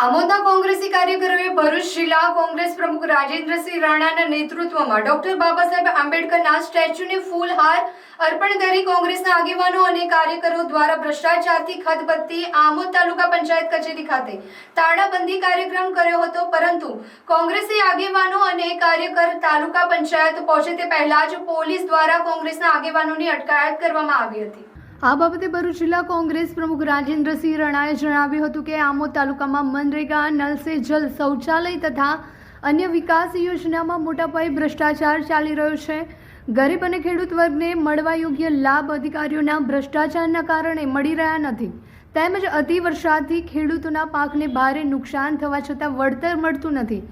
આમોદના કોંગ્રેસી કાર્યકરોએ ભરૂચ જિલ્લા કોંગ્રેસ પ્રમુખ રાજેન્દ્રસિંહ રાણાના નેતૃત્વમાં ડોક્ટર બાબા સાહેબ આંબેડકરના સ્ટેચ્યુને ફૂલહાર અર્પણ કરી કોંગ્રેસના આગેવાનો અને કાર્યકરો દ્વારા ભ્રષ્ટાચારથી ખતબત્તી આમોદ તાલુકા પંચાયત કચેરી ખાતે તાળાબંધી કાર્યક્રમ કર્યો હતો, પરંતુ કોંગ્રેસી આગેવાનો અને કાર્યકર તાલુકા પંચાયત પહોંચે તે પહેલા જ પોલીસ દ્વારા કોંગ્રેસના આગેવાનોની અટકાયત કરવામાં આવી હતી। આ બાબતે ભરૂચ જિલ્લા કોંગ્રેસ પ્રમુખ રાજેન્દ્રસિંહ રાણાએ જણાવ્યું હતું કે આમોદ તાલુકામાં મનરેગા, નલ સે જલ, શૌચાલય તથા અન્ય વિકાસ યોજનામાં મોટા પાયે ભ્રષ્ટાચાર ચાલી રહ્યો છે। ગરીબ અને ખેડૂત વર્ગને મળવા યોગ્ય લાભ અધિકારીઓના ભ્રષ્ટાચારના કારણે મળી રહ્યા નથી, તેમજ અતિ વરસાદથી ખેડૂતોના પાકને ભારે નુકસાન થવા છતાં વળતર મળતું નથી।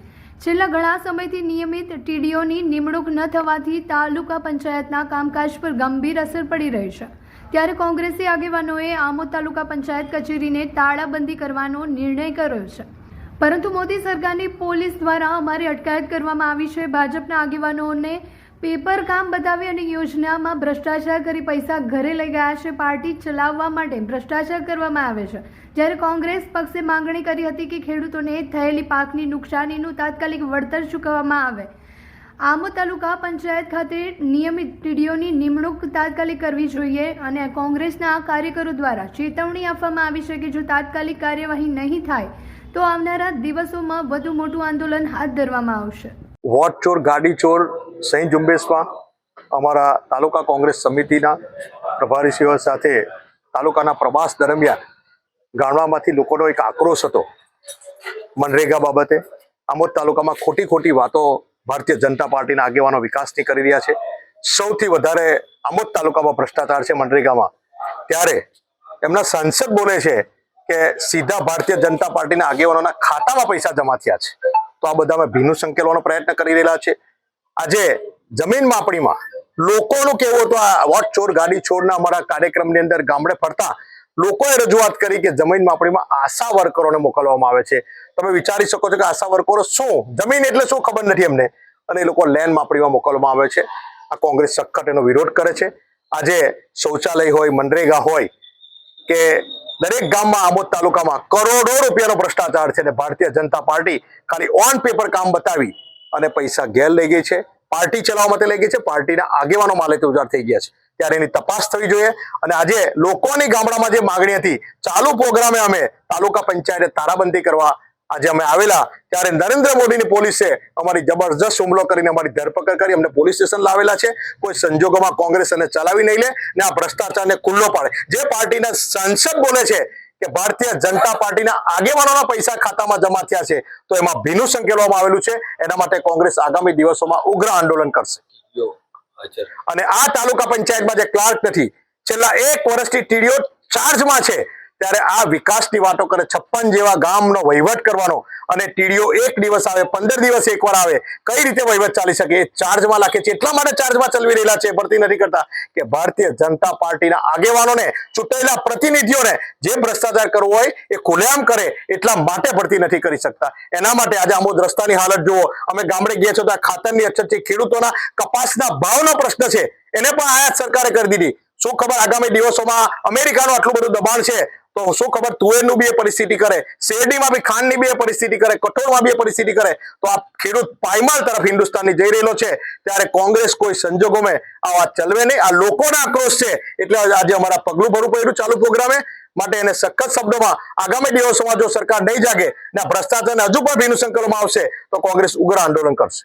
છેલ્લા ઘણા સમયથી નિયમિત ટીડીઓની નિમણૂક ન થવાથી તાલુકા પંચાયતના કામકાજ પર ગંભીર અસર પડી રહી છે। ત્યારે કોંગ્રેસી આગેવાનોએ આમોદ તાલુકા પંચાયત કચેરીને તાળાબંધી કરવાનો નિર્ણય કર્યો છે, પરંતુ મોદી સરકારની પોલીસ દ્વારા અમારી અટકાયત કરવામાં આવી છે। ભાજપના આગેવાનોને પેપર કામ બતાવી અને યોજનામાં ભ્રષ્ટાચાર કરી પૈસા ઘરે લઈ ગયા છે। પાર્ટી ચલાવવા માટે ભ્રષ્ટાચાર કરવામાં આવે છે, જ્યારે કોંગ્રેસ પક્ષે માંગણી કરી હતી કે ખેડૂતોને થયેલી પાકની નુકસાનીનું તાત્કાલિક વળતર ચૂકવવામાં આવે। આમોદ તાલુકા પંચાયત ખાતે નિયમિત ટીડીઓની નિમણૂક તાત્કાલિક કરવી જોઈએ અને કોંગ્રેસના કાર્યકરો દ્વારા ચેતવણી આપવામાં આવી છે કે જો તાત્કાલિક કાર્યવાહી નહીં થાય તો આવનારા દિવસોમાં વધુ મોટું આંદોલન હાથ ધરવામાં આવશે। વોટ ચોર ગાડી ચોર સહી ઝુંબેશમાં અમારા તાલુકા કોંગ્રેસ સમિતિના પ્રભારીશ્રીઓ સાથે તાલુકાના પ્રવાસ દરમિયાન ગામડામાંથી લોકોનો એક આક્રોશ હતો મનરેગા બાબતે। આમોદ તાલુકામાં ખોટી વાતો ભારતીય જનતા પાર્ટીના આગેવાનો વિકાસની કરી રહ્યા છે। સૌથી વધારે આમોદ તાલુકામાં ભ્રષ્ટાચાર છે મનરેગામાં, ત્યારે એમના સાંસદ બોલે છે કે સીધા ભારતીય જનતા પાર્ટીના આગેવાનોના ખાતામાં પૈસા જમા થયા છે। તો આ બધા અમે ભીનું સંકેલવાનો પ્રયત્ન કરી રહેલા છે। આજે જમીન માપણીમાં લોકોનું કેવું હતું, આ વોટ ચોર ગાડી ચોરના અમારા કાર્યક્રમની અંદર ગામડે ફરતા લોકોએ રજૂઆત કરી કે જમીન માપણીમાં આશા વર્કરોને મોકલવામાં આવે છે। તમે વિચારી શકો છો કે આશા વર્કરો શું, જમીન એટલે શું ખબર નથી એમને, અને એ લોકો લેન્ડ માપણીમાં મોકલવામાં આવે છે। આ કોંગ્રેસ સખત એનો વિરોધ કરે છે। આજે શૌચાલય હોય, મનરેગા હોય કે દરેક ગામમાં આમોદ તાલુકામાં કરોડો રૂપિયાનો ભ્રષ્ટાચાર છે, અને ભારતીય જનતા પાર્ટી ખાલી ઓન પેપર કામ બતાવી અને પૈસા ઘેર લઈ ગઈ છે, પાર્ટી ચલાવવા માટે લઈ ગઈ છે, પાર્ટીના આગેવાનો માલેથી ઉજાડ થઈ ગયા છે। ત્યારે એની તપાસ થવી જોઈએ। અને આજે લોકોની ગામડામાં જે માગણી હતી, ચાલુ પ્રોગ્રામે અમે તાલુકા પંચાયતે તાળાબંધી કરવા આજે અમે આવેલા, ત્યારે નરેન્દ્ર મોદીની પોલીસે અમારી જબરજસ્ત હુમલો કરીને અમારી ધરપકડ કરી અમને પોલીસ સ્ટેશન લાવેલા છે। કોઈ સંજોગોમાં કોંગ્રેસ એને ચલાવી નહીં લે ને આ ભ્રષ્ટાચારને ખુલ્લો પાડે। જે પાર્ટીના સાંસદ બોલે છે કે ભારતીય જનતા પાર્ટીના આગેવાનોના પૈસા ખાતામાં જમા થયા છે, તો એમાં ભીનું સંકેલવામાં આવેલું છે। એના માટે કોંગ્રેસ આગામી દિવસોમાં ઉગ્ર આંદોલન કરશે। અને આ તાલુકા પંચાયતમાં જે ક્લાર્ક નથી, છેલ્લા 1 વર્ષથી ટીડીઓ ચાર્જમાં છે, ત્યારે આ વિકાસની વાતો કરે, 56 જેવા ગામનો વહીવટ કરવાનો, અને ટીડીઓ એક દિવસ આવે, 15 દિવસ એકવાર આવે, કઈ રીતે વહીવટ ચાલી શકે? એ ચાર્જમાં લાગે છે, એટલા માટે ચાર્જમાં ચલાવી રહેલા છે, ભરતી નથી કરતા કે ભારતીય જનતા પાર્ટીના આગેવાનોને, ચૂંટાયેલા પ્રતિનિધિઓને જે ભ્રષ્ટાચાર કરવો હોય એ ખુલ્લેઆમ કરે, એટલા માટે ભરતી નથી કરી શકતા। એના માટે આજે આમોદ રસ્તાની હાલત જુઓ, અમે ગામડે ગયા છો તો આ ખાતરની અછત છે, ખેડૂતોના કપાસના ભાવનો પ્રશ્ન છે, એને પણ આયાત સરકારે કરી દીધી। શું ખબર આગામી દિવસોમાં અમેરિકાનું આટલું બધું દબાણ છે તો શું ખબર તુવેરનું બી એ પરિસ્થિતિ કરે, શેરડીમાં બી ખાંડની બી એ પરિસ્થિતિ કરે, કઠોળમાં બી એ પરિસ્થિતિ કરે, તો આ ખેડૂત પાયમાલ તરફ હિન્દુસ્તાનની જઈ રહેલો છે। ત્યારે કોંગ્રેસ કોઈ સંજોગોમાં આ વાત ચલવે નહીં। આ લોકોના આક્રોશ છે, એટલે આજે અમારા પગલું ભરવું પડ્યું ચાલુ પ્રોગ્રામે માટે। એને સખત શબ્દોમાં આગામી દિવસોમાં જો સરકાર નહીં જાગે ને ભ્રષ્ટાચારને હજુ પણ ભીનું સંકેલવામાં આવશે તો કોંગ્રેસ ઉગ્ર આંદોલન કરશે।